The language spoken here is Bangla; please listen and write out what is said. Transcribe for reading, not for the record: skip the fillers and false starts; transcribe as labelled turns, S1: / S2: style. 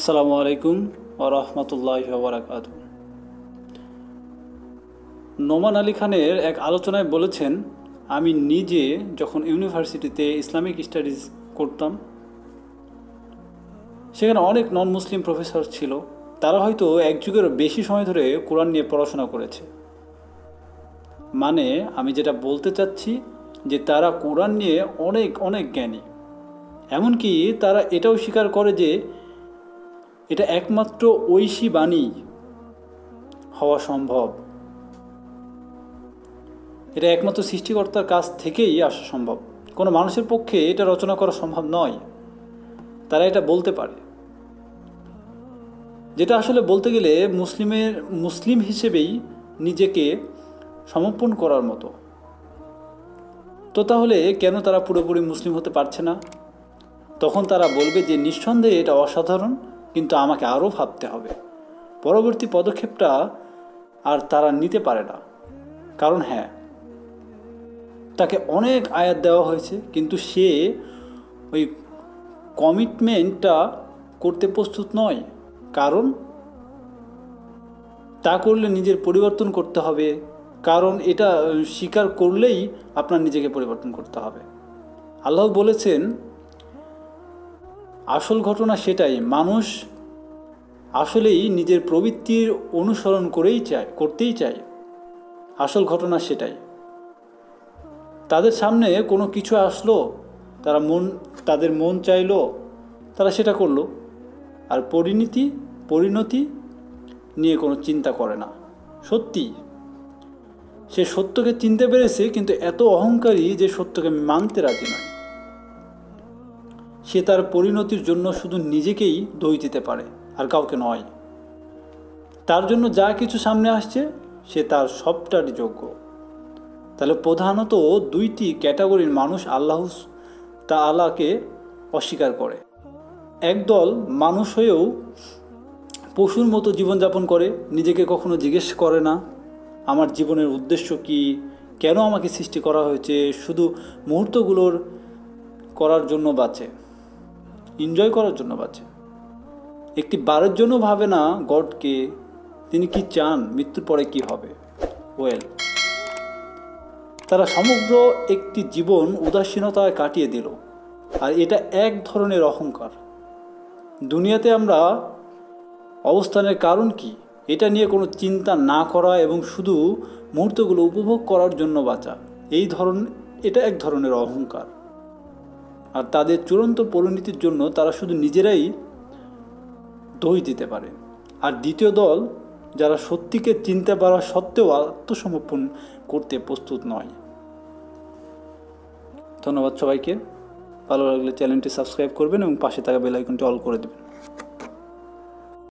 S1: আসসালামু আলাইকুম ওয়া রাহমাতুল্লাহি ওয়া বারাকাতুহু। নোমান আলী খানের এক আলোচনায় বলেছেন, আমি নিজে যখন ইউনিভার্সিটিতে ইসলামিক স্টাডিজ করতাম, সেখানে অনেক নন মুসলিম প্রফেসর ছিল। তারা হয়তো এক যুগেরও বেশি সময় ধরে কোরআন নিয়ে পড়াশোনা করেছে। মানে আমি যেটা বলতে চাচ্ছি যে তারা কোরআন নিয়ে অনেক অনেক জ্ঞানী। এমনকি তারা এটাও স্বীকার করে যে এটা একমাত্র ঐশী বাণী হওয়া সম্ভব, এটা একমাত্র সৃষ্টিকর্তার কাছ থেকেই আসা সম্ভব। কোনো মানুষের পক্ষে এটা রচনা করা সম্ভব নয়। তারা এটা বলতে পারে, যেটা আসলে বলতে গেলে মুসলিম হিসেবেই নিজেকে সমর্পণ করার মতো। তো তাহলে কেন তারা পুরোপুরি মুসলিম হতে পারছে না? তখন তারা বলবে যে নিঃসন্দেহে এটা অসাধারণ, কিন্তু আমাকে আরও ভাবতে হবে। পরবর্তী পদক্ষেপটা আর তারা নিতে পারে না। কারণ হ্যাঁ, তাকে অনেক আয়াত দেওয়া হয়েছে, কিন্তু সে ওই কমিটমেন্টটা করতে প্রস্তুত নয়। কারণ তা করলে নিজের পরিবর্তন করতে হবে, কারণ এটা স্বীকার করলেই আপনার নিজেকে পরিবর্তন করতে হবে। আল্লাহ বলেছেন, আসল ঘটনা সেটাই, মানুষ আসলেই নিজের প্রবৃত্তির অনুসরণ করতেই চায়। আসল ঘটনা সেটাই। তাদের সামনে কোনো কিছু আসলো, তাদের মন চাইলো, তারা সেটা করলো, আর পরিণতি নিয়ে কোনো চিন্তা করে না। সত্যি সে সত্যকে চিনতে পেরেছে, কিন্তু এত অহংকারী যে সত্যকে মানতে রাজি নয়। সে তার পরিণতির জন্য শুধু নিজেকেই দোষ দিতে পারে, আর কাউকে নয়। তার জন্য যা কিছু সামনে আসছে সে তার সবটারই যোগ্য। তাহলে প্রধানত দুইটি ক্যাটাগরির মানুষ আল্লাহ তাআলাকে অস্বীকার করে। একদল মানুষ হয়েও পশুর মতো জীবনযাপন করে, নিজেকে কখনো জিজ্ঞেস করে না আমার জীবনের উদ্দেশ্য কি, কেন আমাকে সৃষ্টি করা হয়েছে। শুধু মুহূর্তগুলোর করার জন্য বাঁচে, এনজয় করার জন্য বাঁচে। একটি বারের জন্য ভাবে না গডকে, তিনি কি চান, মৃত্যুর পরে কি হবে। তারা সমগ্র একটি জীবন উদাসীনতায় কাটিয়ে দিল, আর এটা এক ধরনের অহংকার। দুনিয়াতে আমরা অবস্থানের কারণ কি, এটা নিয়ে কোনো চিন্তা না করা এবং শুধু মুহূর্তগুলো উপভোগ করার জন্য বাঁচা, এটা এক ধরনের অহংকার। আর তাদের চূড়ান্ত পরিণতির জন্য তারা শুধু নিজেরাই দোষ দিতে পারে। আর দ্বিতীয় দল, যারা সত্যিকে চিনতে পারা সত্ত্বেও আত্মসমর্পণ করতে প্রস্তুত নয়। ধন্যবাদ সবাইকে। ভালো লাগলে চ্যানেলটি সাবস্ক্রাইব করবেন এবং পাশে থাকা বেল আইকনটি অল করে দেবেন।